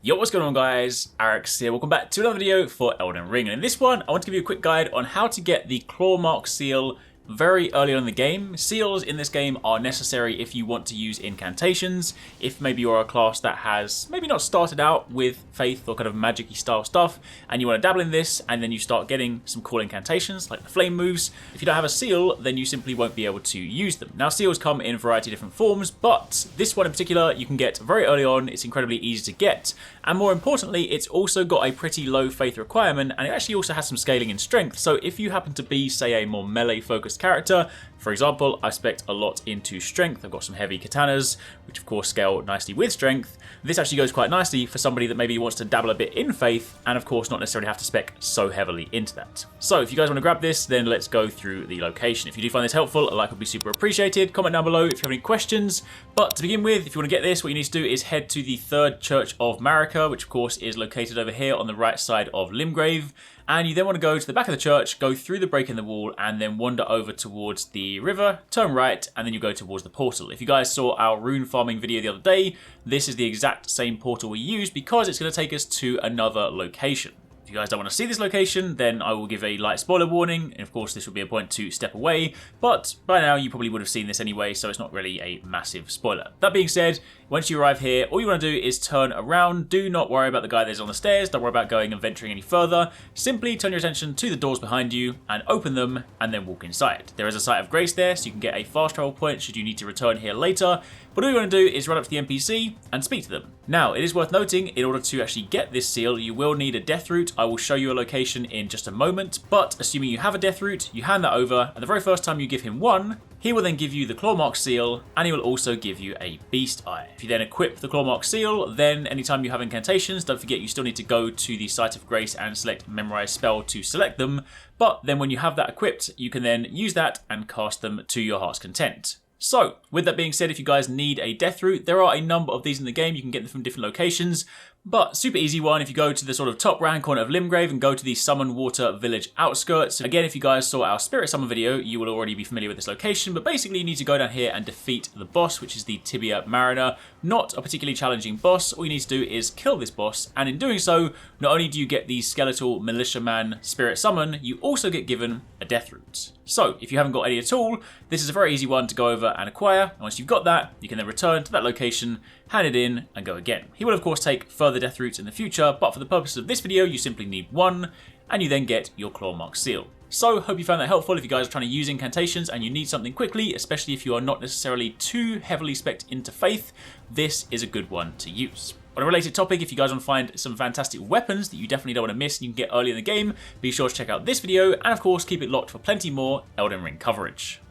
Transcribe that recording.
Yo, what's going on guys? Arix here. Welcome back to another video for Elden Ring. And in this one, I want to give you a quick guide on how to get the Claw Mark seal very early on in the game. Seals in this game are necessary if you want to use incantations, if maybe you're a class that has maybe not started out with faith or kind of magic-y style stuff, and you want to dabble in this, and then you start getting some cool incantations like the flame moves. If you don't have a seal, then you simply won't be able to use them. Now, seals come in a variety of different forms, but this one in particular you can get very early on. It's incredibly easy to get, and more importantly, it's also got a pretty low faith requirement, and it actually also has some scaling in strength. So if you happen to be, say, a more melee focused character, for example, I spec a lot into strength. I've got some heavy katanas, which of course scale nicely with strength. This actually goes quite nicely for somebody that maybe wants to dabble a bit in faith, and of course not necessarily have to spec so heavily into that. So if you guys want to grab this, then let's go through the location. If you do find this helpful, a like would be super appreciated. Comment down below if you have any questions. But to begin with, if you want to get this, what you need to do is head to the Third Church of Marika, which of course is located over here on the right side of Limgrave. And you then want to go to the back of the church, go through the break in the wall, and then wander over towards the river, turn right, and then you go towards the portal. If you guys saw our rune farming video the other day, this is the exact same portal we use because it's going to take us to another location. If you guys don't want to see this location, then I will give a light spoiler warning, and of course this will be a point to step away, but by now you probably would have seen this anyway, so it's not really a massive spoiler. That being said, once you arrive here, all you want to do is turn around. Do not worry about the guy that's on the stairs, don't worry about going and venturing any further. Simply turn your attention to the doors behind you and open them, and then walk inside. There is a site of grace there, so you can get a fast travel point should you need to return here later. But all you want to do is run up to the NPC and speak to them. Now, it is worth noting, in order to actually get this seal, you will need a death root. I will show you a location in just a moment, but assuming you have a death root, you hand that over, and the very first time you give him one, he will then give you the Claw Mark seal, and he will also give you a Beast Eye. If you then equip the Claw Mark seal, then anytime you have incantations, don't forget you still need to go to the Site of Grace and select Memorize Spell to select them, but then when you have that equipped, you can then use that and cast them to your heart's content. So, with that being said, if you guys need a death root, there are a number of these in the game. You can get them from different locations, but super easy one. If you go to the sort of top right hand corner of Limgrave and go to the Summon Water Village outskirts. Again, if you guys saw our Spirit Summon video, you will already be familiar with this location, but basically you need to go down here and defeat the boss, which is the Tibia Mariner. Not a particularly challenging boss. All you need to do is kill this boss, and in doing so, not only do you get the Skeletal Militiaman Spirit Summon, you also get given a death root. So, if you haven't got any at all, this is a very easy one to go over and acquire. And once you've got that, you can then return to that location, hand it in, and go again. He will of course take further death roots in the future, but for the purpose of this video, you simply need one, and you then get your Claw Mark seal. So, hope you found that helpful. If you guys are trying to use incantations and you need something quickly, especially if you are not necessarily too heavily spec'd into faith, this is a good one to use. On a related topic, if you guys want to find some fantastic weapons that you definitely don't want to miss and you can get early in the game, be sure to check out this video, and of course keep it locked for plenty more Elden Ring coverage.